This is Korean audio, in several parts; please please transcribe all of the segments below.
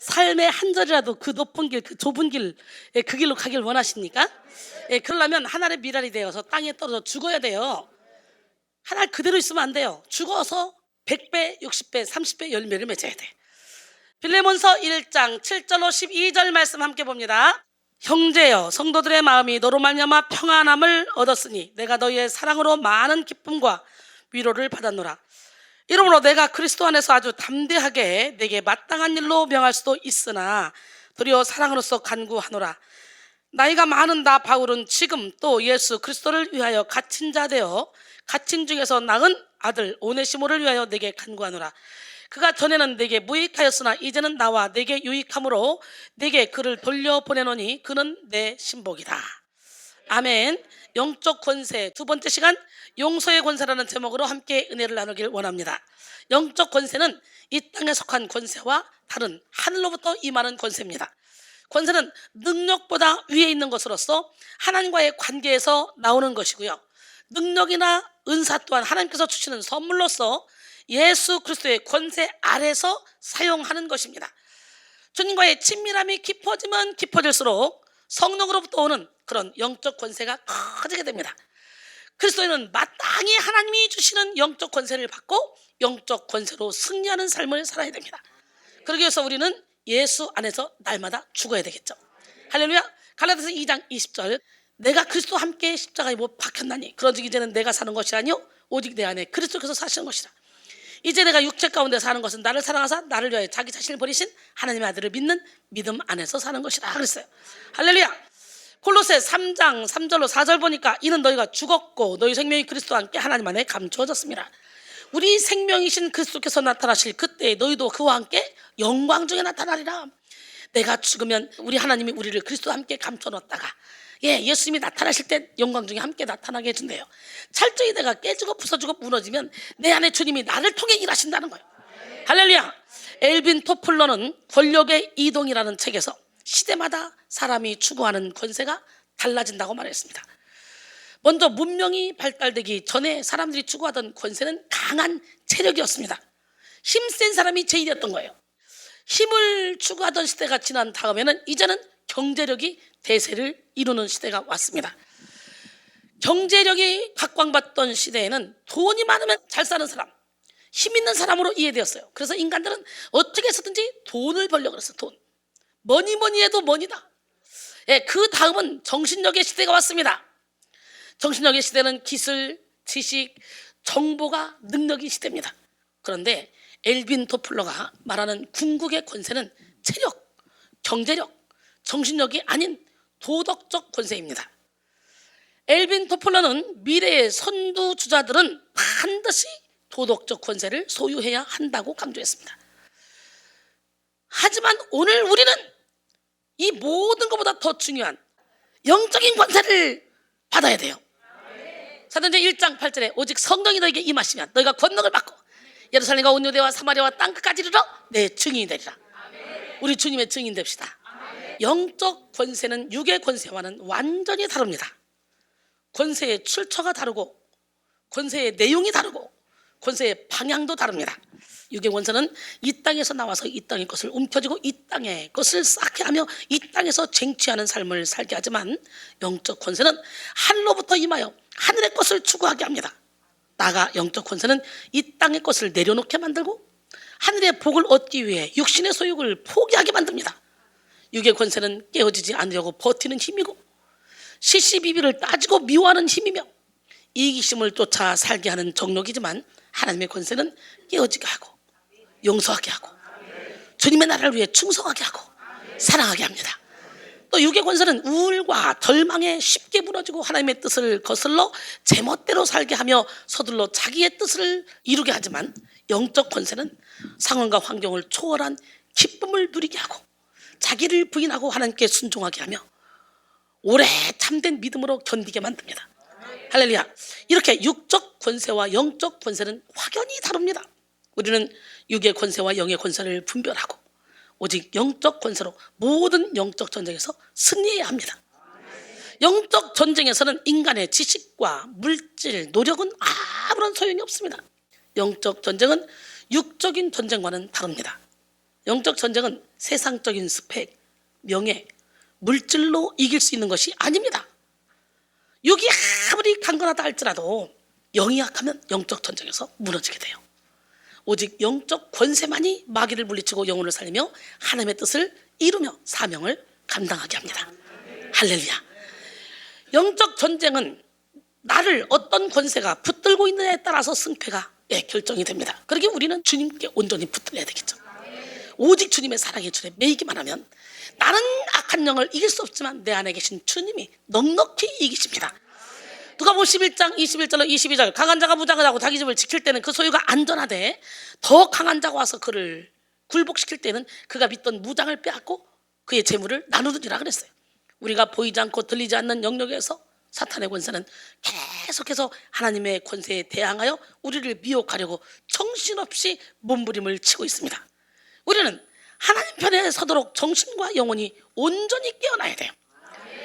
삶의 한 절이라도 그 높은 길, 그 좁은 길, 그 길로 가길 원하십니까? 그러려면 하늘의 미랄이 되어서 땅에 떨어져 죽어야 돼요. 하늘 그대로 있으면 안 돼요. 죽어서 100배, 60배, 30배 열매를 맺어야 돼. 빌레몬서 1장 7절로 12절 말씀 함께 봅니다. 형제여, 성도들의 마음이 너로 말미암아 평안함을 얻었으니 내가 너희의 사랑으로 많은 기쁨과 위로를 받았노라. 이러므로 내가 그리스도 안에서 아주 담대하게 내게 마땅한 일로 명할 수도 있으나 도리어 사랑으로서 간구하노라. 나이가 많은 나 바울은 지금 또 예수 그리스도를 위하여 갇힌 자 되어 갇힌 중에서 낳은 아들 오네시모를 위하여 내게 간구하노라. 그가 전에는 내게 무익하였으나 이제는 나와 내게 유익함으로 내게 그를 돌려보내노니 그는 내 신복이다. 아멘. 영적 권세 두 번째 시간, 용서의 권세라는 제목으로 함께 은혜를 나누길 원합니다. 영적 권세는 이 땅에 속한 권세와 다른 하늘로부터 임하는 권세입니다. 권세는 능력보다 위에 있는 것으로서 하나님과의 관계에서 나오는 것이고요, 능력이나 은사 또한 하나님께서 주시는 선물로서 예수 그리스도의 권세 아래서 사용하는 것입니다. 주님과의 친밀함이 깊어지면 깊어질수록 성령으로부터 오는 그런 영적 권세가 커지게 됩니다. 그리스도인은 마땅히 하나님이 주시는 영적 권세를 받고 영적 권세로 승리하는 삶을 살아야 됩니다. 그러기 위해서 우리는 예수 안에서 날마다 죽어야 되겠죠. 할렐루야. 갈라디아서 2장 20절, 내가 그리스도와 함께 십자가에 못 박혔나니 그런즉 이제는 내가 사는 것이 아니요 오직 내 안에 그리스도께서 사시는 것이라. 이제 내가 육체 가운데 사는 것은 나를 사랑하사 나를 위하여 자기 자신을 버리신 하나님의 아들을 믿는 믿음 안에서 사는 것이라 그랬어요. 할렐루야. 골로새 3장 3절로 4절 보니까 이는 너희가 죽었고 너희 생명이 그리스도와 함께 하나님 안에 감추어졌습니다. 우리 생명이신 그리스도께서 나타나실 그때 너희도 그와 함께 영광 중에 나타나리라. 내가 죽으면 우리 하나님이 우리를 그리스도와 함께 감춰놓았다가 예수님이 나타나실 때 영광 중에 함께 나타나게 해준대요. 철저히 내가 깨지고 부서지고 무너지면 내 안에 주님이 나를 통해 일하신다는 거예요. 할렐루야. 엘빈 토플러는 권력의 이동이라는 책에서 시대마다 사람이 추구하는 권세가 달라진다고 말했습니다. 먼저 문명이 발달되기 전에 사람들이 추구하던 권세는 강한 체력이었습니다. 힘센 사람이 제일이었던 거예요. 힘을 추구하던 시대가 지난 다음에는 이제는 경제력이 대세를 이루는 시대가 왔습니다. 경제력이 각광받던 시대에는 돈이 많으면 잘 사는 사람, 힘 있는 사람으로 이해되었어요. 그래서 인간들은 어떻게 해서든지 돈을 벌려고 그랬어요. 돈. 뭐니 해도 머니다. 그 다음은 정신력의 시대가 왔습니다. 정신력의 시대는 기술, 지식, 정보가 능력의 시대입니다. 그런데 엘빈 토플러가 말하는 궁극의 권세는 체력, 경제력, 정신력이 아닌 도덕적 권세입니다. 엘빈 토플러는 미래의 선두주자들은 반드시 도덕적 권세를 소유해야 한다고 강조했습니다. 하지만 오늘 우리는 이 모든 것보다 더 중요한 영적인 권세를 받아야 돼요. 사도행전 1장 8절에 오직 성령이 너에게 임하시면 너희가 권능을 받고 예루살렘과 온 유대와 사마리아와 땅끝까지 이르러 내 증인이 되리라. 우리 주님의 증인 됩시다. 영적 권세는 육의 권세와는 완전히 다릅니다. 권세의 출처가 다르고 권세의 내용이 다르고 권세의 방향도 다릅니다. 육의 권세는 이 땅에서 나와서 이 땅의 것을 움켜쥐고 이 땅의 것을 쌓게 하며 이 땅에서 쟁취하는 삶을 살게 하지만 영적 권세는 하늘로부터 임하여 하늘의 것을 추구하게 합니다. 나아가 영적 권세는 이 땅의 것을 내려놓게 만들고 하늘의 복을 얻기 위해 육신의 소욕을 포기하게 만듭니다. 육의 권세는 깨어지지 않으려고 버티는 힘이고 시시비비를 따지고 미워하는 힘이며 이기심을 쫓아 살게 하는 정욕이지만 하나님의 권세는 깨어지게 하고 용서하게 하고 주님의 나라를 위해 충성하게 하고 사랑하게 합니다. 또 육의 권세는 우울과 덜망에 쉽게 무너지고 하나님의 뜻을 거슬러 제멋대로 살게 하며 서둘러 자기의 뜻을 이루게 하지만 영적 권세는 상황과 환경을 초월한 기쁨을 누리게 하고 자기를 부인하고 하나님께 순종하게 하며 오래 참된 믿음으로 견디게 만듭니다. 할렐루야. 이렇게 육적 권세와 영적 권세는 확연히 다릅니다. 우리는 육의 권세와 영의 권세를 분별하고 오직 영적 권세로 모든 영적 전쟁에서 승리해야 합니다. 영적 전쟁에서는 인간의 지식과 물질, 노력은 아무런 소용이 없습니다. 영적 전쟁은 육적인 전쟁과는 다릅니다. 영적 전쟁은 세상적인 스펙, 명예, 물질로 이길 수 있는 것이 아닙니다. 육이 아무리 강건하다 할지라도 영이 약하면 영적 전쟁에서 무너지게 돼요. 오직 영적 권세만이 마귀를 물리치고 영혼을 살리며 하나님의 뜻을 이루며 사명을 감당하게 합니다. 할렐루야. 영적 전쟁은 나를 어떤 권세가 붙들고 있느냐에 따라서 승패가 결정이 됩니다. 그러기에 우리는 주님께 온전히 붙들려야 되겠죠. 오직 주님의 사랑의 줄에 매이기만 하면 나는 악한 영을 이길 수 없지만 내 안에 계신 주님이 넉넉히 이기십니다. 누가복음 11장 21절로 22절 강한 자가 무장을 하고 자기 집을 지킬 때는 그 소유가 안전하되 더 강한 자가 와서 그를 굴복시킬 때는 그가 믿던 무장을 빼앗고 그의 재물을 나누느니라 그랬어요. 우리가 보이지 않고 들리지 않는 영역에서 사탄의 권세는 계속해서 하나님의 권세에 대항하여 우리를 미혹하려고 정신없이 몸부림을 치고 있습니다. 우리는 하나님 편에 서도록 정신과 영혼이 온전히 깨어나야 돼요.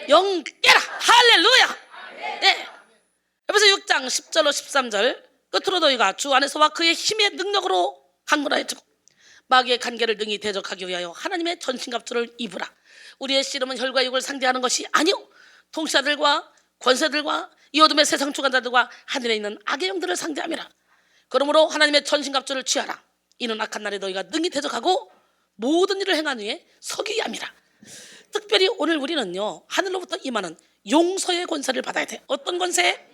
영 깨라. 할렐루야. 네. 에베소 6장 10절로 13절 끝으로 너희가 주 안에서와 그의 힘의 능력으로 강건하여지고 마귀의 간계를 능히 대적하기 위하여 하나님의 전신갑주를 입으라. 우리의 씨름은 혈과 육을 상대하는 것이 아니오 통치자들과 권세들과 이 어둠의 세상 주관자들과 하늘에 있는 악의 영들을 상대함이라. 그러므로 하나님의 전신갑주를 취하라. 이는 악한 날에 너희가 능히 대적하고 모든 일을 행한 후에 서기 함이라. 특별히 오늘 우리는요 하늘로부터 임하는 용서의 권세를 받아야 돼. 어떤 권세?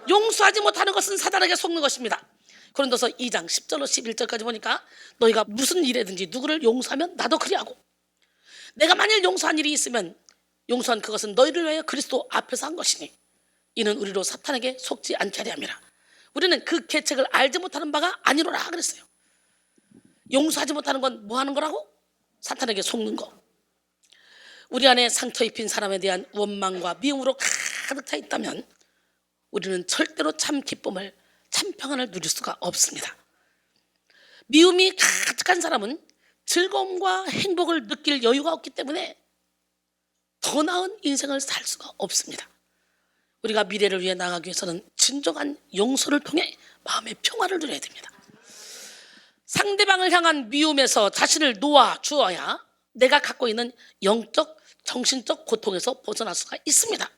용서하지 못하는 것은 사단에게 속는 것입니다. 고린도서 2장 10절로 11절까지 보니까 너희가 무슨 일에든지 누구를 용서하면 나도 그리하고 내가 만일 용서한 일이 있으면 용서한 그것은 너희를 위하여 그리스도 앞에서 한 것이니 이는 우리로 사탄에게 속지 않게 하려 함이라. 우리는 그 계책을 알지 못하는 바가 아니로라 그랬어요. 용서하지 못하는 건 뭐 하는 거라고? 사탄에게 속는 거. 우리 안에 상처 입힌 사람에 대한 원망과 미움으로 가득 차 있다면 우리는 절대로 참 기쁨을, 참 평안을 누릴 수가 없습니다. 미움이 가득한 사람은 즐거움과 행복을 느낄 여유가 없기 때문에 더 나은 인생을 살 수가 없습니다. 우리가 미래를 위해 나아가기 위해서는 진정한 용서를 통해 마음의 평화를 누려야 됩니다. 상대방을 향한 미움에서 자신을 놓아 주어야 내가 갖고 있는 영적, 정신적 고통에서 벗어날 수가 있습니다.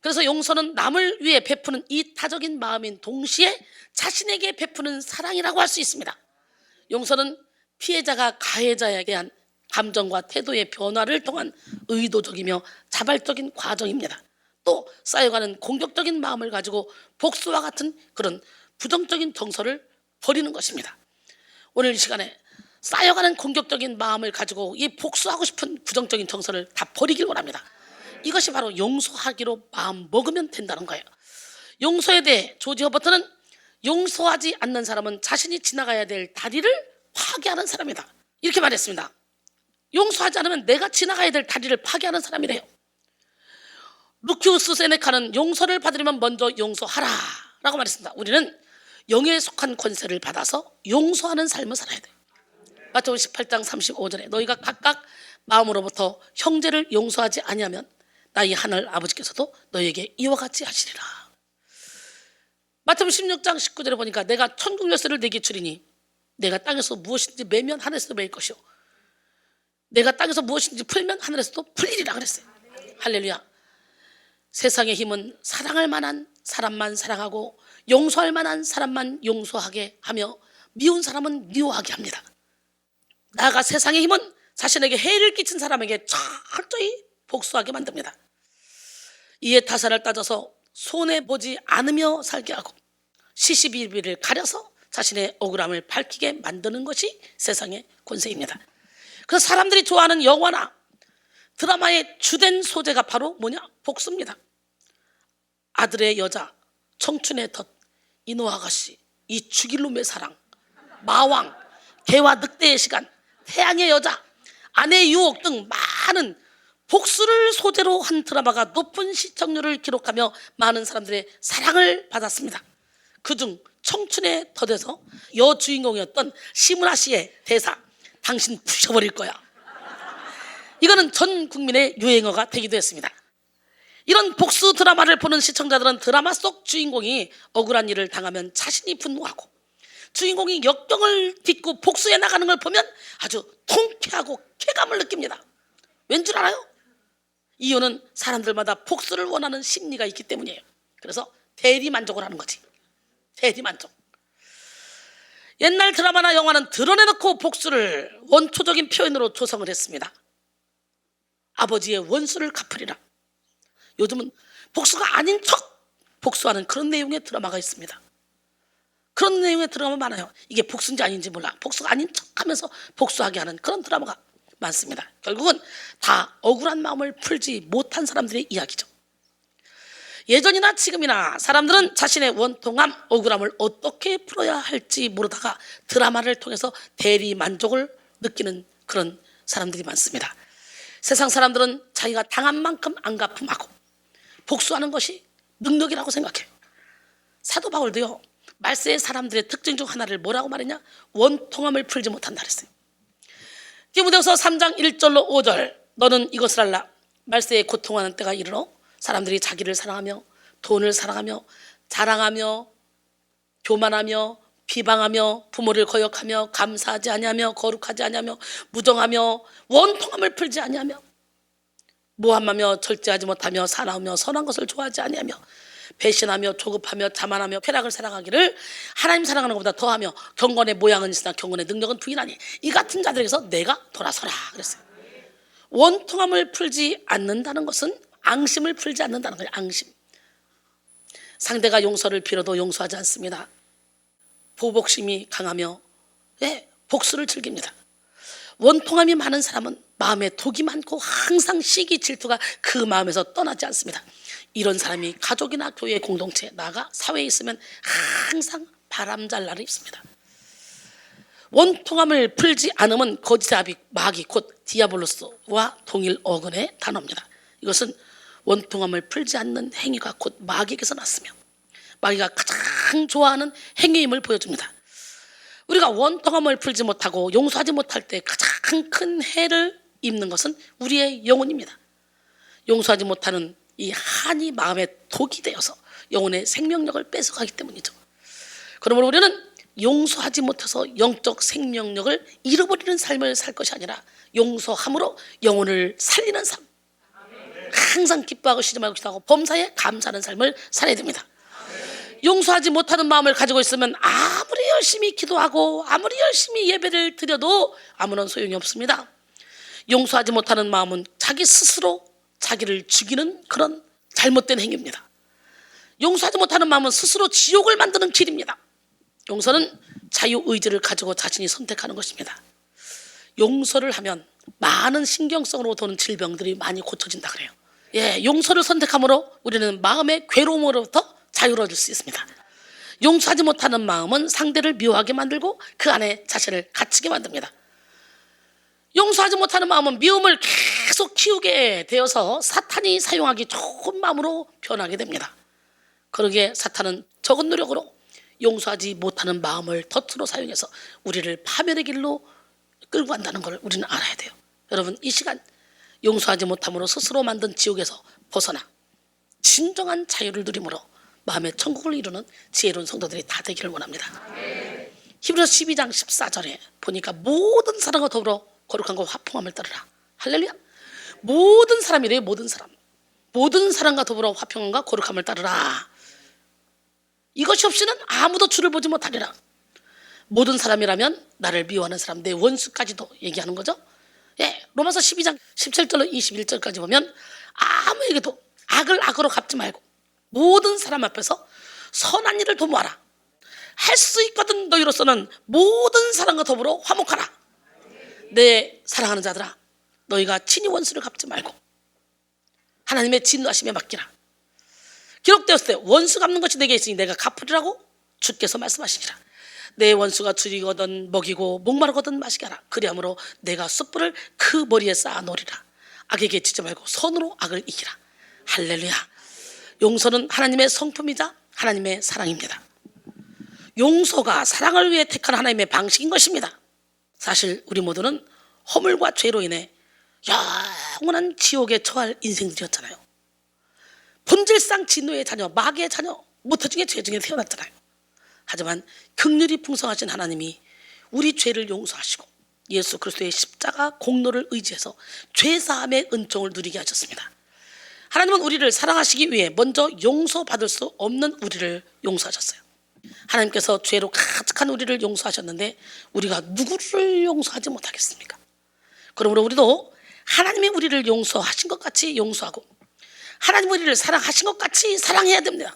그래서 용서는 남을 위해 베푸는 이타적인 마음인 동시에 자신에게 베푸는 사랑이라고 할 수 있습니다. 용서는 피해자가 가해자에 대한 감정과 태도의 변화를 통한 의도적이며 자발적인 과정입니다. 또 쌓여가는 공격적인 마음을 가지고 복수와 같은 그런 부정적인 정서를 버리는 것입니다. 오늘 이 시간에 쌓여가는 공격적인 마음을 가지고 이 복수하고 싶은 부정적인 정서를 다 버리길 원합니다. 이것이 바로 용서하기로 마음 먹으면 된다는 거예요. 용서에 대해 조지 허버트는 용서하지 않는 사람은 자신이 지나가야 될 다리를 파괴하는 사람이다. 이렇게 말했습니다. 용서하지 않으면 내가 지나가야 될 다리를 파괴하는 사람이래요. 루키우스 세네카는 용서를 받으려면 먼저 용서하라 라고 말했습니다. 우리는 영에 속한 권세를 받아서 용서하는 삶을 살아야 돼요. 마태복음 18장 35절에 너희가 각각 마음으로부터 형제를 용서하지 아니하면 나의 하늘 아버지께서도 너희에게 이와 같이 하시리라. 마태복음 16장 19절에 보니까 내가 천국 열쇠를 내게 주리니 내가 땅에서 무엇인지 매면 하늘에서도 매일 것이요 내가 땅에서 무엇인지 풀면 하늘에서도 풀리리라 그랬어요. 할렐루야. 세상의 힘은 사랑할 만한 사람만 사랑하고 용서할 만한 사람만 용서하게 하며 미운 사람은 미워하게 합니다. 나아가 세상의 힘은 자신에게 해를 끼친 사람에게 철저히 복수하게 만듭니다. 이에 타산을 따져서 손해보지 않으며 살게 하고 시시비비를 가려서 자신의 억울함을 밝히게 만드는 것이 세상의 권세입니다. 그래서 사람들이 좋아하는 영화나 드라마의 주된 소재가 바로 뭐냐? 복수입니다. 아들의 여자, 청춘의 덫, 이노 아가씨, 이 죽일 놈의 사랑, 마왕, 개와 늑대의 시간, 태양의 여자, 아내의 유혹 등 많은 복수를 소재로 한 드라마가 높은 시청률을 기록하며 많은 사람들의 사랑을 받았습니다. 그중 청춘의 덫에서 여주인공이었던 시무라 씨의 대사, 당신 부셔버릴 거야. 이거는 전 국민의 유행어가 되기도 했습니다. 이런 복수 드라마를 보는 시청자들은 드라마 속 주인공이 억울한 일을 당하면 자신이 분노하고 주인공이 역경을 딛고 복수해 나가는 걸 보면 아주 통쾌하고 쾌감을 느낍니다. 왠 줄 알아요? 이유는 사람들마다 복수를 원하는 심리가 있기 때문이에요. 그래서 대리만족을 하는 거지. 대리만족. 옛날 드라마나 영화는 드러내놓고 복수를 원초적인 표현으로 조성을 했습니다. 아버지의 원수를 갚으리라. 요즘은 복수가 아닌 척 복수하는 그런 내용의 드라마가 있습니다. 그런 내용의 드라마 많아요. 이게 복수인지 아닌지 몰라. 복수가 아닌 척하면서 복수하게 하는 그런 드라마가 많습니다. 결국은 다 억울한 마음을 풀지 못한 사람들의 이야기죠. 예전이나 지금이나 사람들은 자신의 원통함, 억울함을 어떻게 풀어야 할지 모르다가 드라마를 통해서 대리 만족을 느끼는 그런 사람들이 많습니다. 세상 사람들은 자기가 당한 만큼 안 갚음하고 복수하는 것이 능력이라고 생각해요. 사도 바울도요, 말세의 사람들의 특징 중 하나를 뭐라고 말했냐? 원통함을 풀지 못한다 그랬어요. 디모데후서 3장 1절로 5절, 너는 이것을 알라. 말세에 고통하는 때가 이르러 사람들이 자기를 사랑하며 돈을 사랑하며 자랑하며 교만하며 비방하며 부모를 거역하며 감사하지 아니하며 거룩하지 아니하며 무정하며 원통함을 풀지 아니하며 모함하며 절제하지 못하며 사나우며 선한 것을 좋아하지 아니하며 배신하며 조급하며 자만하며 쾌락을 사랑하기를 하나님 사랑하는 것보다 더하며 경건의 모양은 있으나 경건의 능력은 부인하니 이 같은 자들에게서 내가 돌아서라 그랬어요. 원통함을 풀지 않는다는 것은 앙심을 풀지 않는다는 거예요. 앙심. 상대가 용서를 빌어도 용서하지 않습니다. 보복심이 강하며 복수를 즐깁니다. 원통함이 많은 사람은 마음에 독이 많고 항상 시기 질투가 그 마음에서 떠나지 않습니다. 이런 사람이 가족이나 교회 공동체 나아가 사회에 있으면 항상 바람잘 날이 있습니다. 원통함을 풀지 않으면 거짓의 마귀 곧 디아블로스와 동일 어근의 단어입니다. 이것은 원통함을 풀지 않는 행위가 곧 마귀에게서 났으며 마귀가 가장 좋아하는 행위임을 보여줍니다. 우리가 원통함을 풀지 못하고 용서하지 못할 때 가장 큰 해를 입는 것은 우리의 영혼입니다. 용서하지 못하는 이 한이 마음에 독이 되어서 영혼의 생명력을 뺏어가기 때문이죠. 그러므로 우리는 용서하지 못해서 영적 생명력을 잃어버리는 삶을 살 것이 아니라 용서함으로 영혼을 살리는 삶, 항상 기뻐하고 쉬지 말고 기도하고 범사에 감사하는 삶을 살아야 됩니다. 용서하지 못하는 마음을 가지고 있으면 아무리 열심히 기도하고 아무리 열심히 예배를 드려도 아무런 소용이 없습니다. 용서하지 못하는 마음은 자기 스스로 자기를 죽이는 그런 잘못된 행위입니다. 용서하지 못하는 마음은 스스로 지옥을 만드는 길입니다. 용서는 자유의지를 가지고 자신이 선택하는 것입니다. 용서를 하면 많은 신경성으로 도는 질병들이 많이 고쳐진다 그래요. 용서를 선택함으로 우리는 마음의 괴로움으로부터 자유로워질 수 있습니다. 용서하지 못하는 마음은 상대를 미워하게 만들고 그 안에 자신을 갇히게 만듭니다. 용서하지 못하는 마음은 미움을 계속 키우게 되어서 사탄이 사용하기 좋은 마음으로 변하게 됩니다. 그러기에 사탄은 적은 노력으로 용서하지 못하는 마음을 덫으로 사용해서 우리를 파멸의 길로 끌고 간다는 걸 우리는 알아야 돼요. 여러분, 이 시간 용서하지 못함으로 스스로 만든 지옥에서 벗어나 진정한 자유를 누림으로 마음의 천국을 이루는 지혜로운 성도들이 다 되기를 원합니다. 히브리서 12장 14절에 보니까 모든 사람과 더불어 거룩함과 화평함을 따르라. 할렐루야. 모든 사람이래요. 모든 사람. 모든 사람과 더불어 화평함과 거룩함을 따르라. 이것이 없이는 아무도 주를 보지 못하리라. 모든 사람이라면 나를 미워하는 사람, 내 원수까지도 얘기하는 거죠. 로마서 12장 17절로 21절까지 보면 아무에게도 악을 악으로 갚지 말고 모든 사람 앞에서 선한 일을 도모하라. 할 수 있거든 너희로서는 모든 사람과 더불어 화목하라. 내 사랑하는 자들아, 너희가 친히 원수를 갚지 말고 하나님의 진노하심에 맡기라. 기록되었을 때 원수 갚는 것이 내게 있으니 내가 갚으리라고 주께서 말씀하시니라. 내 원수가 줄이거든 먹이고 목마르거든 마시게 하라. 그리함으로 내가 숯불을 그 머리에 쌓아 놓으리라. 악에게 지지 말고 선으로 악을 이기라. 할렐루야. 용서는 하나님의 성품이자 하나님의 사랑입니다. 용서가 사랑을 위해 택한 하나님의 방식인 것입니다. 사실 우리 모두는 허물과 죄로 인해 영원한 지옥에 처할 인생들이었잖아요. 본질상 진노의 자녀, 마귀의 자녀, 모태 중에 죄 중에 태어났잖아요. 하지만 긍휼이 풍성하신 하나님이 우리 죄를 용서하시고 예수 그리스도의 십자가 공로를 의지해서 죄사함의 은총을 누리게 하셨습니다. 하나님은 우리를 사랑하시기 위해 먼저 용서받을 수 없는 우리를 용서하셨어요. 하나님께서 죄로 가득한 우리를 용서하셨는데 우리가 누구를 용서하지 못하겠습니까? 그러므로 우리도 하나님이 우리를 용서하신 것 같이 용서하고 하나님 우리를 사랑하신 것 같이 사랑해야 됩니다.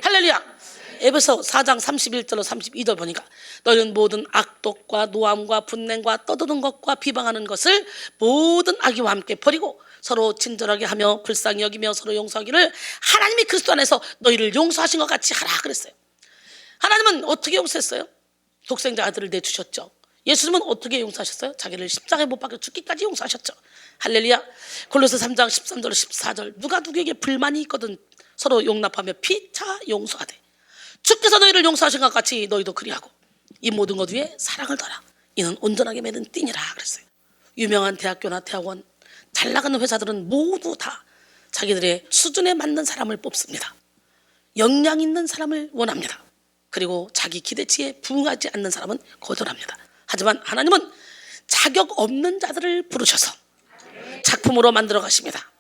할렐루야. 에베소 4장 31절로 32절 보니까 너희는 모든 악독과 노함과 분냉과 떠드는 것과 비방하는 것을 모든 악의와 함께 버리고 서로 친절하게 하며 불쌍히 여기며 서로 용서하기를 하나님이 그리스도 안에서 너희를 용서하신 것 같이 하라 그랬어요. 하나님은 어떻게 용서했어요? 독생자 아들을 내주셨죠. 예수님은 어떻게 용서하셨어요? 자기를 십자가에 못 박혀 죽기까지 용서하셨죠. 할렐루야. 골로새 3장 13절 14절 누가 누구에게 불만이 있거든 서로 용납하며 피차 용서하되 주께서 너희를 용서하신 것 같이 너희도 그리하고 이 모든 것 위에 사랑을 더라. 이는 온전하게 맺은 띠니라 그랬어요. 유명한 대학교나 대학원 잘 나가는 회사들은 모두 다 자기들의 수준에 맞는 사람을 뽑습니다. 역량 있는 사람을 원합니다. 그리고 자기 기대치에 부응하지 않는 사람은 거절합니다. 하지만 하나님은 자격 없는 자들을 부르셔서 작품으로 만들어 가십니다.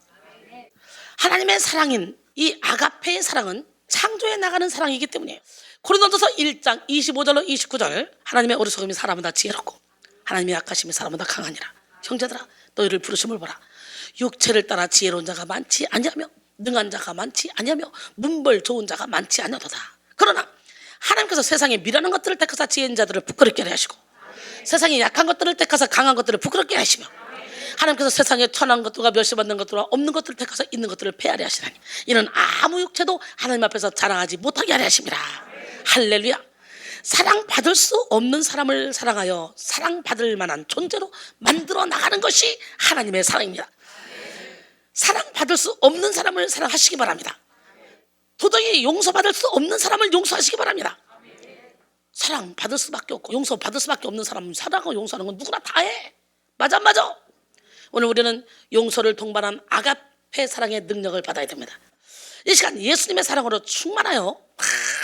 하나님의 사랑인 이 아가페의 사랑은 창조해 나가는 사랑이기 때문이에요. 고린도전서 1장 25절로 29절 하나님의 어리석음이 사람은 다 지혜롭고 하나님의 약하심이 사람은 다 강하니라. 형제들아 너희를 부르심을 보라. 육체를 따라 지혜로운 자가 많지 아니하며 능한 자가 많지 아니하며 문벌 좋은 자가 많지 아니하도다. 그러나 하나님께서 세상에 미련한 것들을 택하사 지혜 있는 자들을 부끄럽게 하시고 세상에 약한 것들을 택하사 강한 것들을 부끄럽게 하시며 하나님께서 세상에 천한 것들과 멸시받는 것들과 없는 것들을 택하사 있는 것들을 폐하려 하시나니 이는 아무 육체도 하나님 앞에서 자랑하지 못하게 하려 하심이라. 할렐루야. 사랑받을 수 없는 사람을 사랑하여 사랑받을 만한 존재로 만들어 나가는 것이 하나님의 사랑입니다. 사랑받을 수 없는 사람을 사랑하시기 바랍니다. 도저히 용서받을 수 없는 사람을 용서하시기 바랍니다. 사랑받을 수밖에 없고 용서받을 수밖에 없는 사람은 사랑하고 용서하는 건 누구나 다 해. 맞아 안 맞아? 오늘 우리는 용서를 동반한 아가페 사랑의 능력을 받아야 됩니다. 이 시간 예수님의 사랑으로 충만하여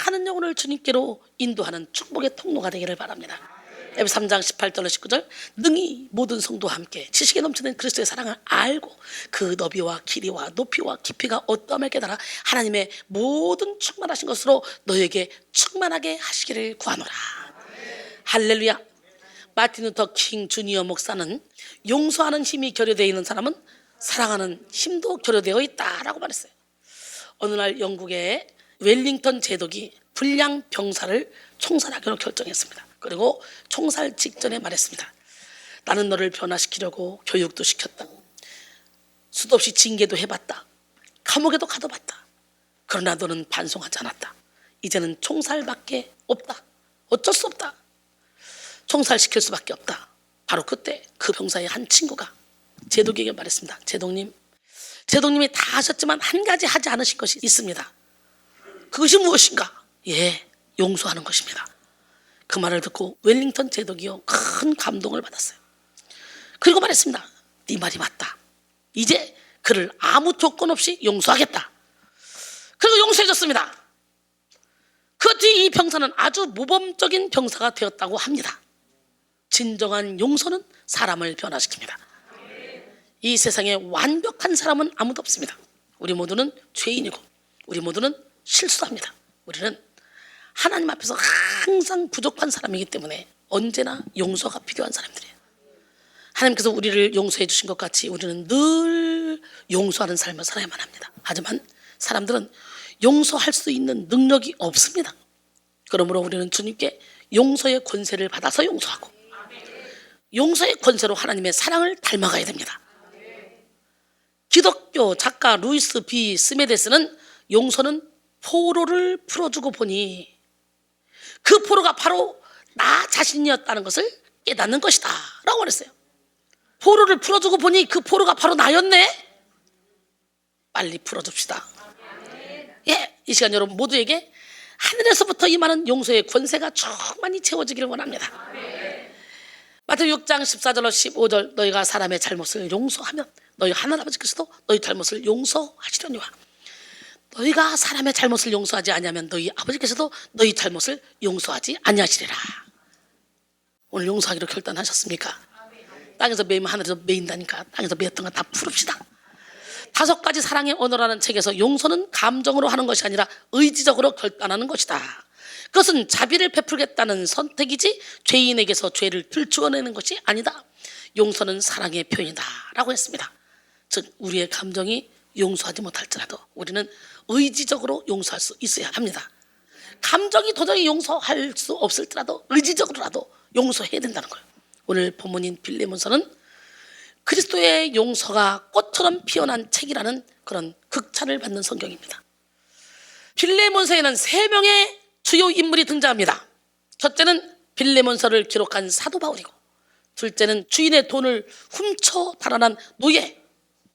많은 영혼을 주님께로 인도하는 축복의 통로가 되기를 바랍니다. 에베소 3장 18절로 19절 능히 모든 성도와 함께 지식에 넘치는 그리스도의 사랑을 알고 그 너비와 길이와 높이와 깊이가 어떠함을 깨달아 하나님의 모든 충만하신 것으로 너에게 충만하게 하시기를 구하노라. 할렐루야. 마틴 루터 킹 주니어 목사는 용서하는 힘이 결여되어 있는 사람은 사랑하는 힘도 결여되어 있다라고 말했어요. 어느 날 영국의 웰링턴 제독이 불량 병사를 총살하기로 결정했습니다. 그리고 총살 직전에 말했습니다. 나는 너를 변화시키려고 교육도 시켰다. 수도 없이 징계도 해봤다. 감옥에도 가둬봤다. 그러나 너는 반성하지 않았다. 이제는 총살밖에 없다. 어쩔 수 없다. 총살시킬 수밖에 없다. 바로 그때 그 병사의 한 친구가 제독에게 말했습니다. 제독님이 다 하셨지만 한 가지 하지 않으신 것이 있습니다. 그것이 무엇인가? 예, 용서하는 것입니다. 그 말을 듣고 웰링턴 제독이요 큰 감동을 받았어요. 그리고 말했습니다. 네 말이 맞다. 이제 그를 아무 조건 없이 용서하겠다. 그리고 용서해줬습니다. 그 뒤 이 병사는 아주 모범적인 병사가 되었다고 합니다. 진정한 용서는 사람을 변화시킵니다. 이 세상에 완벽한 사람은 아무도 없습니다. 우리 모두는 죄인이고 우리 모두는 실수합니다. 우리는 하나님 앞에서 항상 부족한 사람이기 때문에 언제나 용서가 필요한 사람들이에요. 하나님께서 우리를 용서해 주신 것 같이 우리는 늘 용서하는 삶을 살아야만 합니다. 하지만 사람들은 용서할 수 있는 능력이 없습니다. 그러므로 우리는 주님께 용서의 권세를 받아서 용서하고 용서의 권세로 하나님의 사랑을 닮아가야 됩니다. 기독교 작가 루이스 B 스메데스는 용서는 포로를 풀어주고 보니 그 포로가 바로 나 자신이었다는 것을 깨닫는 것이다 라고 말했어요. 포로를 풀어주고 보니 그 포로가 바로 나였네. 빨리 풀어줍시다. 예, 이 시간 여러분 모두에게 하늘에서부터 임하는 용서의 권세가 충만히 채워지기를 원합니다. 마태복음 6장 14절로 15절 너희가 사람의 잘못을 용서하면 너희 하나님 아버지께서도 너희 잘못을 용서하시려니와 너희가 사람의 잘못을 용서하지 아니하면 너희 아버지께서도 너희 잘못을 용서하지 아니하시리라. 오늘 용서하기로 결단하셨습니까? 땅에서 매이면 하늘에서 매인다니까. 땅에서 매였던 거 다 풀읍시다. 5가지 사랑의 언어라는 책에서 용서는 감정으로 하는 것이 아니라 의지적으로 결단하는 것이다. 그것은 자비를 베풀겠다는 선택이지 죄인에게서 죄를 들추어내는 것이 아니다. 용서는 사랑의 표현이다 라고 했습니다. 즉 우리의 감정이 용서하지 못할지라도 우리는 의지적으로 용서할 수 있어야 합니다. 감정이 도저히 용서할 수 없을지라도 의지적으로라도 용서해야 된다는 거예요. 오늘 본문인 빌레몬서는 그리스도의 용서가 꽃처럼 피어난 책이라는 그런 극찬을 받는 성경입니다. 빌레몬서에는 3명의 주요 인물이 등장합니다. 첫째는 빌레몬서를 기록한 사도 바울이고, 둘째는 주인의 돈을 훔쳐 달아난 노예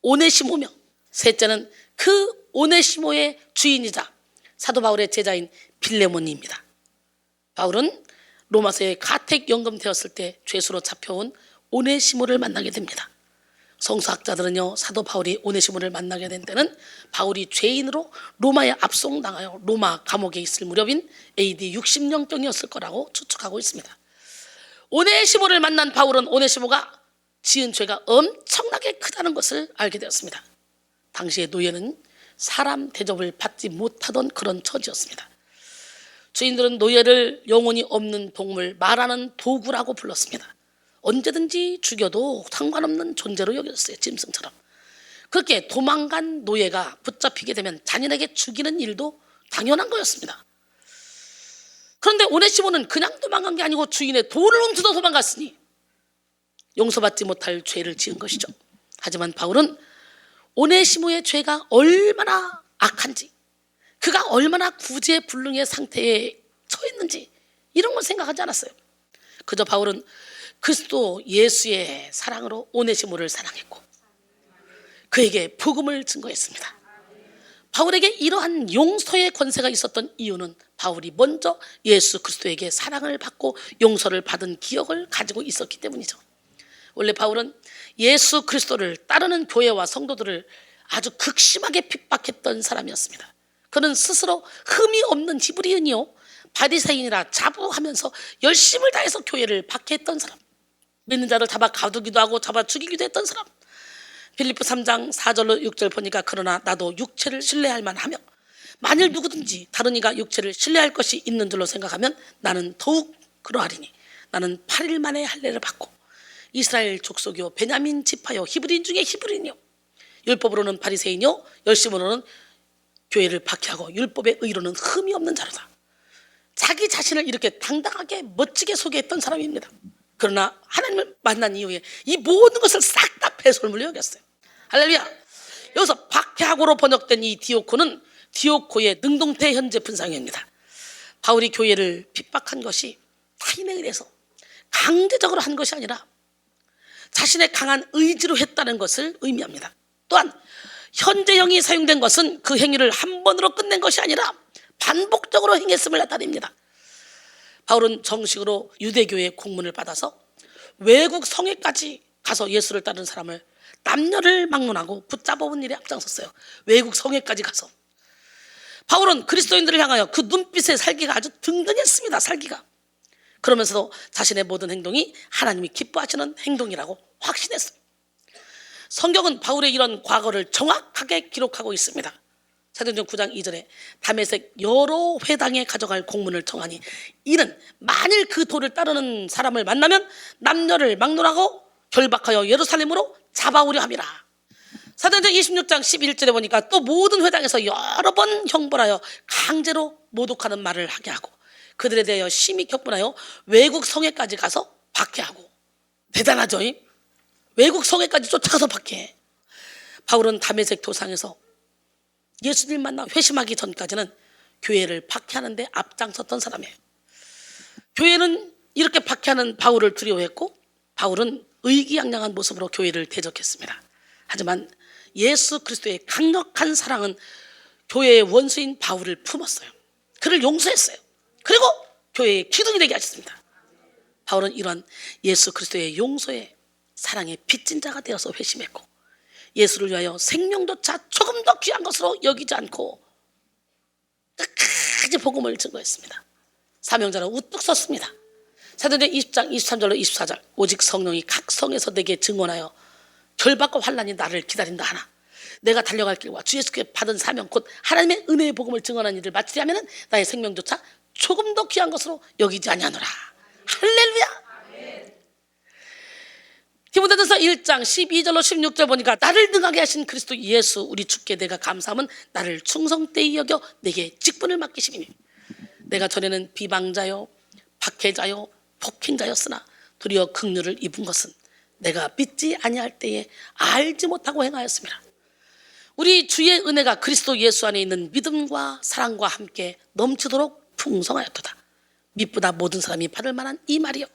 오네시모며, 셋째는 그 오네시모의 주인이자 사도 바울의 제자인 빌레몬입니다. 바울은 로마서에 가택 연금되었을 때 죄수로 잡혀온 오네시모를 만나게 됩니다. 성서학자들은요, 사도 바울이 오네시모를 만나게 된 때는 바울이 죄인으로 로마에 압송당하여 로마 감옥에 있을 무렵인 AD 60년경이었을 거라고 추측하고 있습니다. 오네시모를 만난 바울은 오네시모가 지은 죄가 엄청나게 크다는 것을 알게 되었습니다. 당시의 노예는 사람 대접을 받지 못하던 그런 처지였습니다. 주인들은 노예를 영혼이 없는 동물, 말하는 도구라고 불렀습니다. 언제든지 죽여도 상관없는 존재로 여겼어요. 짐승처럼. 그렇게 도망간 노예가 붙잡히게 되면 자신에게 죽이는 일도 당연한 거였습니다. 그런데 오네시모는 그냥 도망간 게 아니고 주인의 돈을 훔쳐서 도망갔으니 용서받지 못할 죄를 지은 것이죠. 하지만 바울은 오네시모의 죄가 얼마나 악한지, 그가 얼마나 구제불능의 상태에 처했는지 이런 걸 생각하지 않았어요. 그저 바울은 그리스도 예수의 사랑으로 오네시모를 사랑했고 그에게 복음을 증거했습니다. 바울에게 이러한 용서의 권세가 있었던 이유는 바울이 먼저 예수 그리스도에게 사랑을 받고 용서를 받은 기억을 가지고 있었기 때문이죠. 원래 바울은 예수 그리스도를 따르는 교회와 성도들을 아주 극심하게 핍박했던 사람이었습니다. 그는 스스로 흠이 없는 히브리인이요 바리새인이라 자부하면서 열심을 다해서 교회를 박해했던 사람, 믿는 자를 잡아 가두기도 하고 잡아 죽이기도 했던 사람. 빌립보 3장 4절로 6절 보니까 그러나 나도 육체를 신뢰할 만하며 만일 누구든지 다른 이가 육체를 신뢰할 것이 있는 줄로 생각하면 나는 더욱 그러하리니 나는 8일 만에 할례를 받고 이스라엘 족속이요 베냐민 지파요 히브리인 중에 히브리인이요 율법으로는 바리새인이요 열심으로는 교회를 박해하고 율법의 의로는 흠이 없는 자로다. 자기 자신을 이렇게 당당하게 멋지게 소개했던 사람입니다. 그러나 하나님을 만난 이후에 이 모든 것을 싹 다 배설물로 여겼어요. 할렐루야. 여기서 박해하고로 번역된 이 디오코는 디오코의 능동태 현재 분상입니다. 바울이 교회를 핍박한 것이 타인에 의해서 강제적으로 한 것이 아니라 자신의 강한 의지로 했다는 것을 의미합니다. 또한 현재형이 사용된 것은 그 행위를 한 번으로 끝낸 것이 아니라 반복적으로 행했음을 나타냅니다. 바울은 정식으로 유대교의 공문을 받아서 외국 성에까지 가서 예수를 따르는 사람을 남녀를 막론하고 붙잡아온 일에 앞장섰어요. 외국 성에까지 가서. 바울은 그리스도인들을 향하여 그 눈빛의 살기가 아주 등등했습니다. 살기가. 그러면서도 자신의 모든 행동이 하나님이 기뻐하시는 행동이라고 확신했어요. 성경은 바울의 이런 과거를 정확하게 기록하고 있습니다. 사도행전 9장 2절에 다메섹 여러 회당에 가져갈 공문을 청하니 이는 만일 그 도를 따르는 사람을 만나면 남녀를 막론하고 결박하여 예루살렘으로 잡아오려 함이라. 사도행전 26장 11절에 보니까 또 모든 회당에서 여러 번 형벌하여 강제로 모독하는 말을 하게 하고 그들에 대하여 심히 격분하여 외국 성에까지 가서 박해하고. 대단하죠? 외국 성에까지 쫓아가서 박해해. 바울은 다메섹 도상에서 예수님 만나 회심하기 전까지는 교회를 박해하는 데 앞장섰던 사람이에요. 교회는 이렇게 박해하는 바울을 두려워했고 바울은 의기양양한 모습으로 교회를 대적했습니다. 하지만 예수 그리스도의 강력한 사랑은 교회의 원수인 바울을 품었어요. 그를 용서했어요. 그리고 교회의 기둥이 되게 하셨습니다. 바울은 이러한 예수 그리스도의 용서의 사랑의 빚진 자가 되어서 회심했고 예수를 위하여 생명조차 조금 더 귀한 것으로 여기지 않고 끝까지 복음을 증거했습니다. 사명자는 우뚝 섰습니다. 사도행전 20장 23절로 24절 오직 성령이 각 성에서 내게 증언하여 결박과 환난이 나를 기다린다 하나 내가 달려갈 길과 주 예수께 받은 사명 곧 하나님의 은혜의 복음을 증언하는 일을 마치리 하면 나의 생명조차 조금 더 귀한 것으로 여기지 아니하노라. 할렐루야. 디모데전서 1장 12절로 16절 보니까 나를 능하게 하신 그리스도 예수 우리 주께 내가 감사함은 나를 충성되이 여겨 내게 직분을 맡기심이니 내가 전에는 비방자요 박해자요 폭행자였으나 도리어 긍휼을 입은 것은 내가 믿지 아니할 때에 알지 못하고 행하였습니다. 우리 주의 은혜가 그리스도 예수 안에 있는 믿음과 사랑과 함께 넘치도록 풍성하였도다. 믿보다 모든 사람이 받을 만한 이 말이요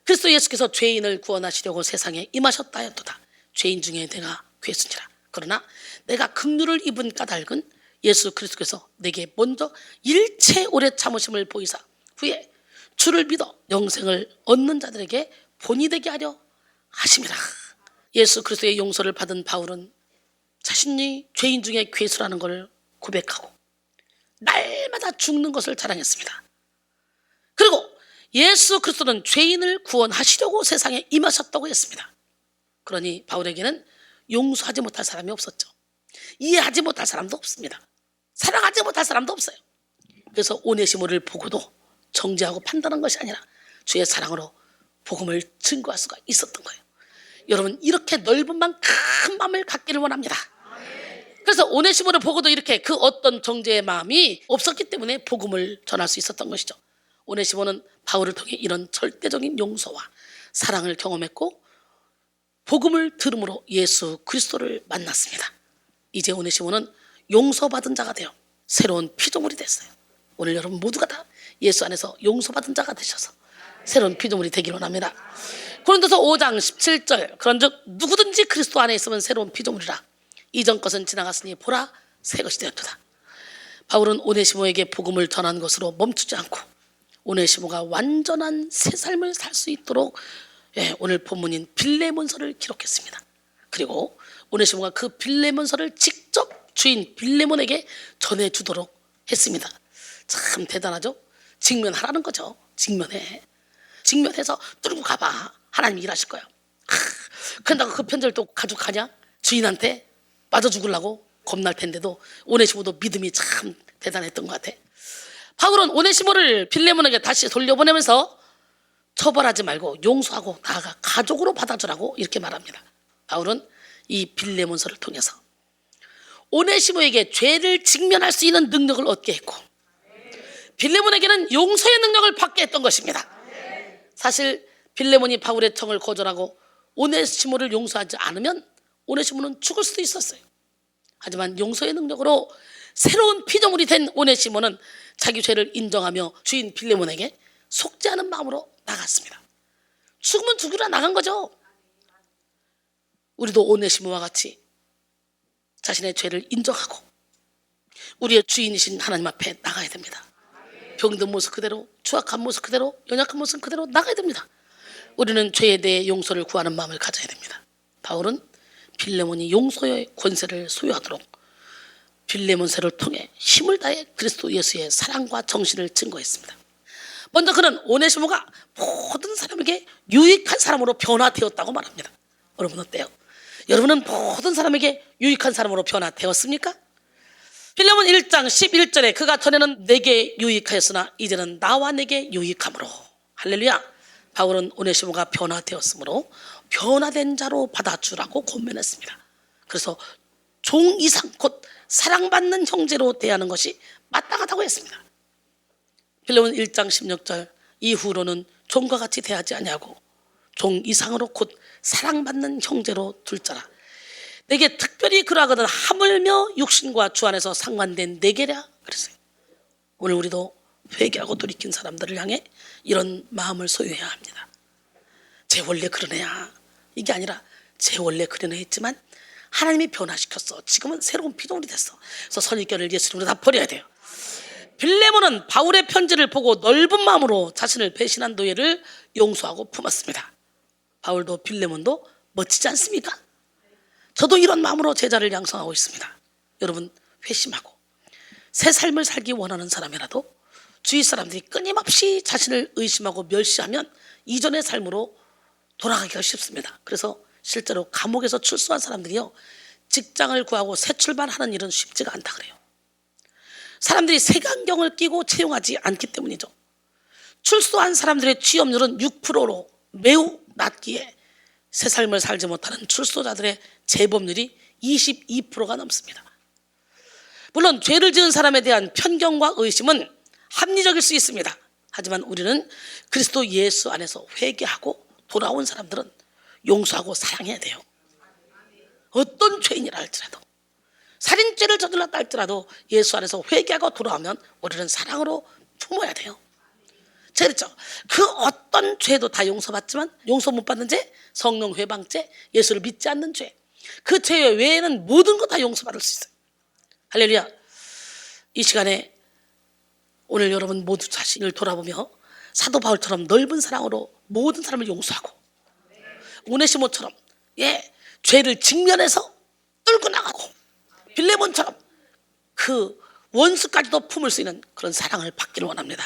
그리스도 예수께서 죄인을 구원하시려고 세상에 임하셨다 하였도다. 죄인 중에 내가 괴순이라. 그러나 내가 긍휼을 입은 까닭은 예수 그리스도께서 내게 먼저 일체 오래 참으심을 보이사 후에 주를 믿어 영생을 얻는 자들에게 본이 되게 하려 하심이라. 예수 그리스도의 용서를 받은 바울은 자신이 죄인 중에 괴수라는 것을 고백하고 날마다 죽는 것을 자랑했습니다. 그리고 예수 그리스도는 죄인을 구원하시려고 세상에 임하셨다고 했습니다. 그러니 바울에게는 용서하지 못할 사람이 없었죠. 이해하지 못할 사람도 없습니다. 사랑하지 못할 사람도 없어요. 그래서 오네시모를 보고도 정죄하고 판단한 것이 아니라 주의 사랑으로 복음을 증거할 수가 있었던 거예요. 여러분 이렇게 넓은 마음 큰 마음을 갖기를 원합니다. 그래서 오네시모를 보고도 이렇게 그 어떤 정죄의 마음이 없었기 때문에 복음을 전할 수 있었던 것이죠. 오네시모는 바울을 통해 이런 절대적인 용서와 사랑을 경험했고 복음을 들음으로 예수 그리스도를 만났습니다. 이제 오네시모는 용서받은 자가 되어 새로운 피조물이 됐어요. 오늘 여러분 모두가 다 예수 안에서 용서받은 자가 되셔서 새로운 피조물이 되기를 원합니다. 고린도서 5장 17절 그런즉 누구든지 그리스도 안에 있으면 새로운 피조물이라 이전 것은 지나갔으니 보라 새 것이 되었도다. 바울은 오네시모에게 복음을 전한 것으로 멈추지 않고 오네시모가 완전한 새 삶을 살 수 있도록 오늘 본문인 빌레몬서를 기록했습니다. 그리고 오네시모가 그 빌레몬서를 직접 주인 빌레몬에게 전해주도록 했습니다. 참 대단하죠? 직면하라는 거죠. 직면해서 뚫고 가봐. 하나님 일하실 거예요. 그런다고 그 편지를 또 가지고 가냐? 주인한테 맞아 죽으려고 겁날 텐데도 오네시모도 믿음이 참 대단했던 것 같아. 바울은 오네시모를 빌레몬에게 다시 돌려보내면서 처벌하지 말고 용서하고 나아가 가족으로 받아주라고 이렇게 말합니다. 바울은 이 빌레몬서를 통해서 오네시모에게 죄를 직면할 수 있는 능력을 얻게 했고 빌레몬에게는 용서의 능력을 받게 했던 것입니다. 사실 빌레몬이 바울의 청을 거절하고 오네시모를 용서하지 않으면 오네시모는 죽을 수도 있었어요. 하지만 용서의 능력으로 새로운 피조물이 된 오네시모는 자기 죄를 인정하며 주인 빌레몬에게 속지 않은 마음으로 나갔습니다. 죽으면 죽으라 나간 거죠. 우리도 오네시모와 같이 자신의 죄를 인정하고 우리의 주인이신 하나님 앞에 나가야 됩니다. 병든 모습 그대로, 추악한 모습 그대로, 연약한 모습 그대로 나가야 됩니다. 우리는 죄에 대해 용서를 구하는 마음을 가져야 됩니다. 바울은 빌레몬이 용서의 권세를 소유하도록 빌레몬서를 통해 힘을 다해 그리스도 예수의 사랑과 정신을 증거했습니다. 먼저 그는 오네시모가 모든 사람에게 유익한 사람으로 변화되었다고 말합니다. 여러분 어때요? 여러분은 모든 사람에게 유익한 사람으로 변화되었습니까? 빌레몬 1장 11절에 그가 전에는 내게 유익하였으나 이제는 나와 내게 유익함으로 할렐루야. 바울은 오네시모가 변화되었으므로 변화된 자로 받아주라고 권면했습니다. 그래서 종 이상 곧 사랑받는 형제로 대하는 것이 마땅하다고 했습니다. 빌레몬 1장 16절 이후로는 종과 같이 대하지 아니하고 종 이상으로 곧 사랑받는 형제로 둘 자라. 내게 특별히 그러하거든 하물며 육신과 주 안에서 상관된 내게랴 그랬어요. 오늘 우리도 회개하고 돌이킨 사람들을 향해 이런 마음을 소유해야 합니다. 제 원래 그런 애야 이게 아니라 제 원래 그런 애 했지만 하나님이 변화시켰어. 지금은 새로운 피조물이 됐어. 그래서 선입견을 예수님으로 다 버려야 돼요. 빌레몬은 바울의 편지를 보고 넓은 마음으로 자신을 배신한 노예를 용서하고 품었습니다. 바울도 빌레몬도 멋지지 않습니까? 저도 이런 마음으로 제자를 양성하고 있습니다. 여러분 회심하고 새 삶을 살기 원하는 사람이라도 주위 사람들이 끊임없이 자신을 의심하고 멸시하면 이전의 삶으로 돌아가기가 쉽습니다. 그래서 실제로 감옥에서 출소한 사람들이요, 직장을 구하고 새 출발하는 일은 쉽지가 않다 그래요. 사람들이 색안경을 끼고 채용하지 않기 때문이죠. 출소한 사람들의 취업률은 6%로 매우 낮기에 새 삶을 살지 못하는 출소자들의 재범률이 22%가 넘습니다. 물론 죄를 지은 사람에 대한 편견과 의심은 합리적일 수 있습니다. 하지만 우리는 그리스도 예수 안에서 회개하고 돌아온 사람들은 용서하고 사랑해야 돼요. 어떤 죄인이라 할지라도, 살인죄를 저질렀다 할지라도 예수 안에서 회개하고 돌아오면 우리는 사랑으로 품어야 돼요. 제가 그랬죠. 그 어떤 죄도 다 용서받지만 용서 못 받는 죄, 성령 회방죄, 예수를 믿지 않는 죄, 그 죄 외에는 모든 것 다 용서받을 수 있어요. 할렐루야. 이 시간에 오늘 여러분 모두 자신을 돌아보며 사도 바울처럼 넓은 사랑으로 모든 사람을 용서하고, 오네시모처럼 죄를 직면해서 뚫고 나가고, 빌레몬처럼 그 원수까지도 품을 수 있는 그런 사랑을 받기를 원합니다.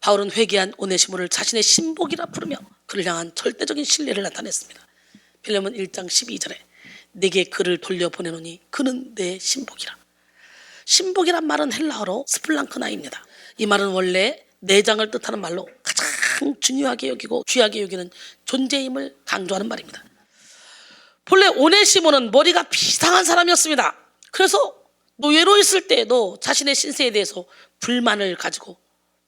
바울은 회개한 오네시모를 자신의 신복이라 부르며 그를 향한 절대적인 신뢰를 나타냈습니다. 빌레몬 1장 12절에 내게 그를 돌려보내노니 그는 내 신복이라. 신복이란 말은 헬라어로 스플랑크나입니다. 이 말은 원래 내장을 뜻하는 말로 가장 중요하게 여기고 귀하게 여기는 존재임을 강조하는 말입니다. 본래 오네시모는 머리가 비상한 사람이었습니다. 그래서 노예로 있을 때에도 자신의 신세에 대해서 불만을 가지고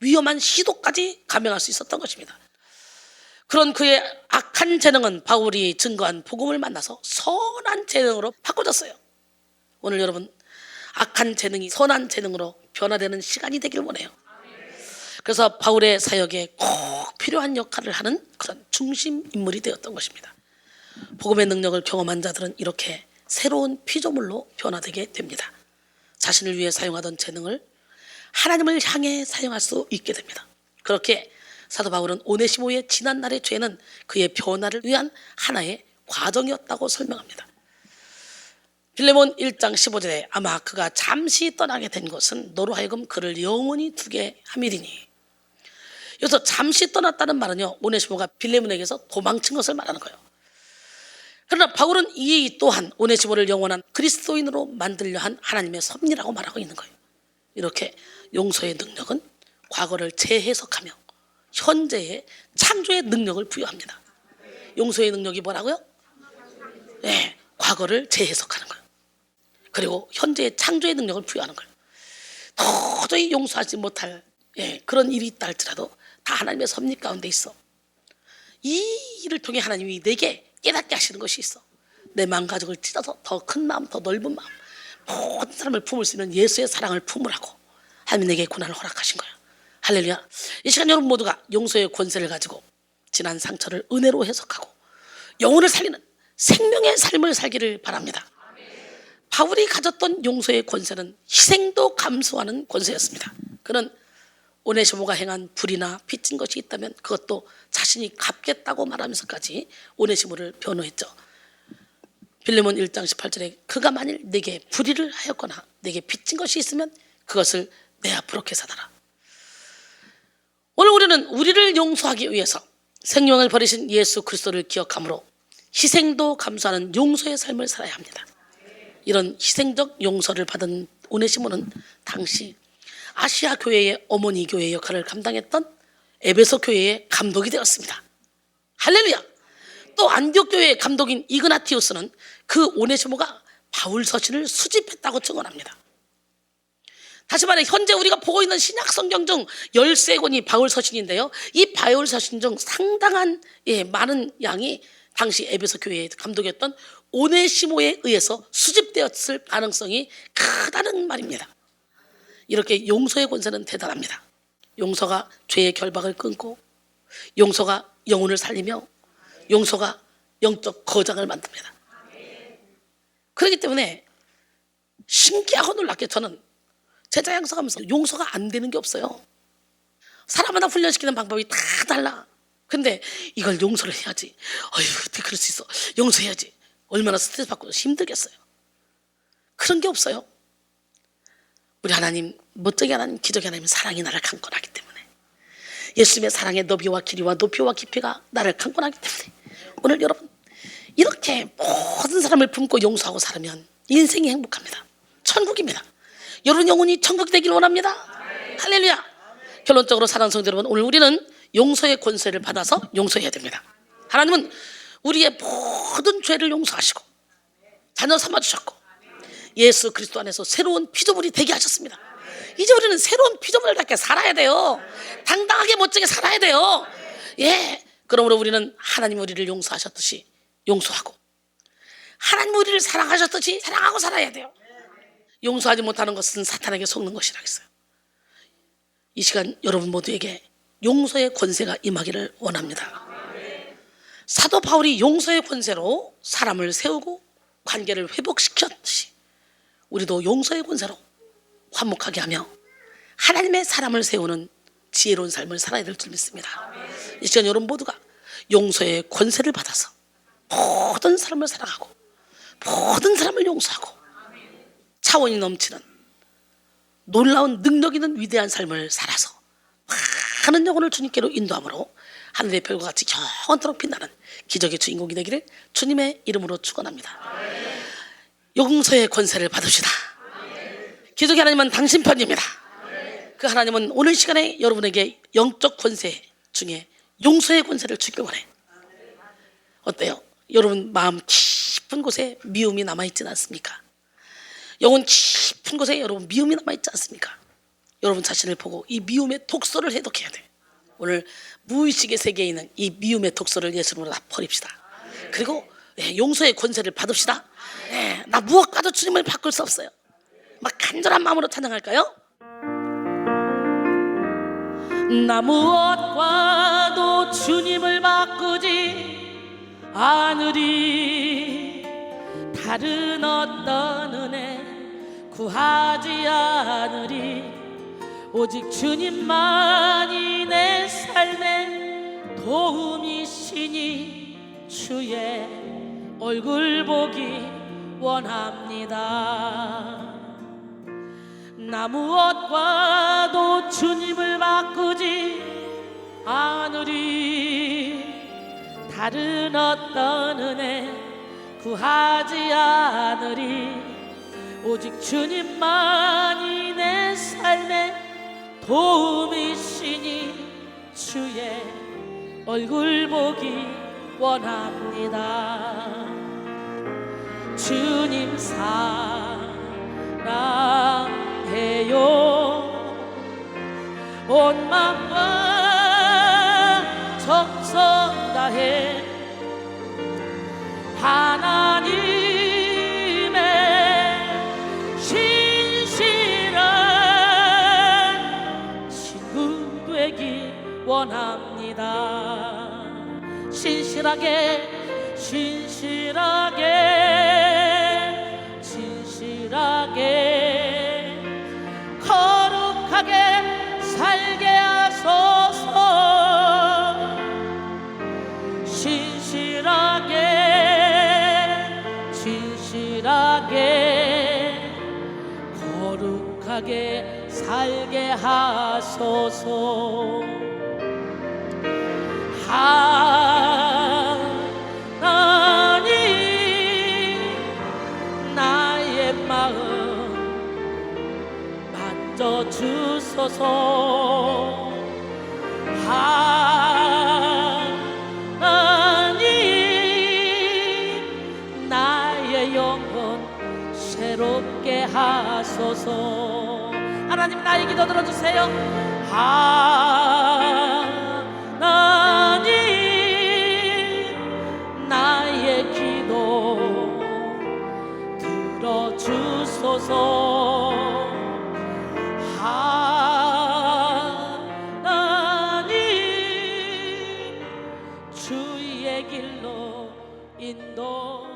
위험한 시도까지 감행할 수 있었던 것입니다. 그런 그의 악한 재능은 바울이 증거한 복음을 만나서 선한 재능으로 바꿔졌어요. 오늘 여러분, 악한 재능이 선한 재능으로 변화되는 시간이 되길 원해요. 그래서 바울의 사역에 꼭 필요한 역할을 하는 그런 중심 인물이 되었던 것입니다. 복음의 능력을 경험한 자들은 이렇게 새로운 피조물로 변화되게 됩니다. 자신을 위해 사용하던 재능을 하나님을 향해 사용할 수 있게 됩니다. 그렇게 사도 바울은 오네시모의 지난날의 죄는 그의 변화를 위한 하나의 과정이었다고 설명합니다. 빌레몬 1장 15절에 아마 그가 잠시 떠나게 된 것은 너로 하여금 그를 영원히 두게 함이리니. 여기서 잠시 떠났다는 말은요, 오네시모가 빌레몬에게서 도망친 것을 말하는 거예요. 그러나 바울은 이 또한 오네시모를 영원한 그리스도인으로 만들려 한 하나님의 섭리라고 말하고 있는 거예요. 이렇게 용서의 능력은 과거를 재해석하며 현재의 창조의 능력을 부여합니다. 용서의 능력이 뭐라고요? 네, 과거를 재해석하는 거예요. 그리고 현재의 창조의 능력을 부여하는 거예요. 도저히 용서하지 못할 그런 일이 있다 할지라도 다 하나님의 섭리 가운데 있어. 이 일을 통해 하나님이 내게 깨닫게 하시는 것이 있어. 내 마음가짐을 찢어서 더 큰 마음, 더 넓은 마음, 모든 사람을 품을 수 있는 예수의 사랑을 품으라고 하나님이 내게 고난을 허락하신 거야. 할렐루야. 이 시간 여러분 모두가 용서의 권세를 가지고 지난 상처를 은혜로 해석하고 영혼을 살리는 생명의 삶을 살기를 바랍니다. 바울이 가졌던 용서의 권세는 희생도 감수하는 권세였습니다. 그는 오네시모가 행한 불이나 빚진 것이 있다면 그것도 자신이 갚겠다고 말하면서까지 오네시모를 변호했죠. 빌레몬 1장 18절에 그가 만일 내게 불의를 하였거나 내게 빚진 것이 있으면 그것을 내 앞으로 계산하라. 오늘 우리는 우리를 용서하기 위해서 생명을 버리신 예수 그리스도를 기억함으로 희생도 감수하는 용서의 삶을 살아야 합니다. 이런 희생적 용서를 받은 오네시모는 당시 아시아 교회의 어머니 교회 역할을 감당했던 에베소 교회의 감독이 되었습니다. 할렐루야. 또 안디옥 교회의 감독인 이그나티우스는 그 오네시모가 바울 서신을 수집했다고 증언합니다. 다시 말해 현재 우리가 보고 있는 신약 성경 중 13권이 바울 서신인데요, 이 바울 서신 중 상당한 많은 양이 당시 에베소 교회의 감독이었던 오네시모에 의해서 수집되었을 가능성이 크다는 말입니다. 이렇게 용서의 권세는 대단합니다. 용서가 죄의 결박을 끊고, 용서가 영혼을 살리며, 용서가 영적 거장을 만듭니다. 그렇기 때문에 신기하고 놀랍게 저는 제자 양성하면서 용서가 안 되는 게 없어요. 사람마다 훈련시키는 방법이 다 달라. 근데 이걸 용서를 해야지. 어떻게 그럴 수 있어. 용서해야지. 얼마나 스트레스 받고 힘들겠어요. 그런 게 없어요. 우리 하나님, 멋쟁이 하나님, 기적의 하나님, 사랑이 나를 강권하기 때문에, 예수님의 사랑의 너비와 길이와 높이와 깊이가 나를 강권하기 때문에, 오늘 여러분 이렇게 모든 사람을 품고 용서하고 살면 인생이 행복합니다. 천국입니다. 여러분 영혼이 천국이 되길 원합니다. 할렐루야. 결론적으로 사랑하는 성도 여러분, 오늘 우리는 용서의 권세를 받아서 용서해야 됩니다. 하나님은 우리의 모든 죄를 용서하시고 자녀 삼아주셨고 예수 그리스도 안에서 새로운 피조물이 되게 하셨습니다. 이제 우리는 새로운 피조물답게 살아야 돼요. 당당하게 멋지게 살아야 돼요. 예, 그러므로 우리는 하나님 우리를 용서하셨듯이 용서하고, 하나님 우리를 사랑하셨듯이 사랑하고 살아야 돼요. 용서하지 못하는 것은 사탄에게 속는 것이라 했어요. 이 시간 여러분 모두에게 용서의 권세가 임하기를 원합니다. 사도 바울이 용서의 권세로 사람을 세우고 관계를 회복시켰듯이 우리도 용서의 권세로 화목하게 하며 하나님의 사람을 세우는 지혜로운 삶을 살아야 될 줄 믿습니다. 이 시간 여러분 모두가 용서의 권세를 받아서 모든 사람을 사랑하고 모든 사람을 용서하고 차원이 넘치는 놀라운 능력 있는 위대한 삶을 살아서 많은 영혼을 주님께로 인도함으로 하늘의 별과 같이 영원토록 빛나는 기적의 주인공이 되기를 주님의 이름으로 축원합니다. 용서의 권세를 받으시다. 기적의 하나님은 당신 편입니다. 그 하나님은 오늘 시간에 여러분에게 영적 권세 중에 용서의 권세를 주길 원해. 어때요? 여러분 마음 깊은 곳에 미움이 남아있지는 않습니까? 영혼 깊은 곳에 여러분 미움이 남아있지 않습니까? 여러분 자신을 보고 이 미움의 독소를 해독해야 돼. 오늘 무의식의 세계에 있는 이 미움의 독소를 예수님으로 다 버립시다. 그리고 용서의 권세를 받읍시다. 나 무엇과도 주님을 바꿀 수 없어요. 막 간절한 마음으로 찬양할까요? 나 무엇과도 주님을 바꾸지 않으리. 다른 어떤 은혜 구하지 않으리. 오직 주님만이 내 삶의 도움이시니 주의 얼굴 보기 원합니다. 나 무엇과도 주님을 바꾸지 않으리. 다른 어떤 은혜 구하지 않으리. 오직 주님만이 내 삶의 도움이시니 주의 얼굴 보기 원합니다. 주님 사랑해요. 온 마음과 정성 다해 하나님의 신실한 친구 되기 원합니다. 신실하게 거룩하게 살게 하소서. 진실하게 거룩하게 살게 하소서. 하나님 나의 마음 만져주소서. 하나님 나의 영혼 새롭게 하소서. 하나님 나의 기도 들어주세요. 하나님 나의 기도 들어주소서. 하나님 주의 길로 인도하소서.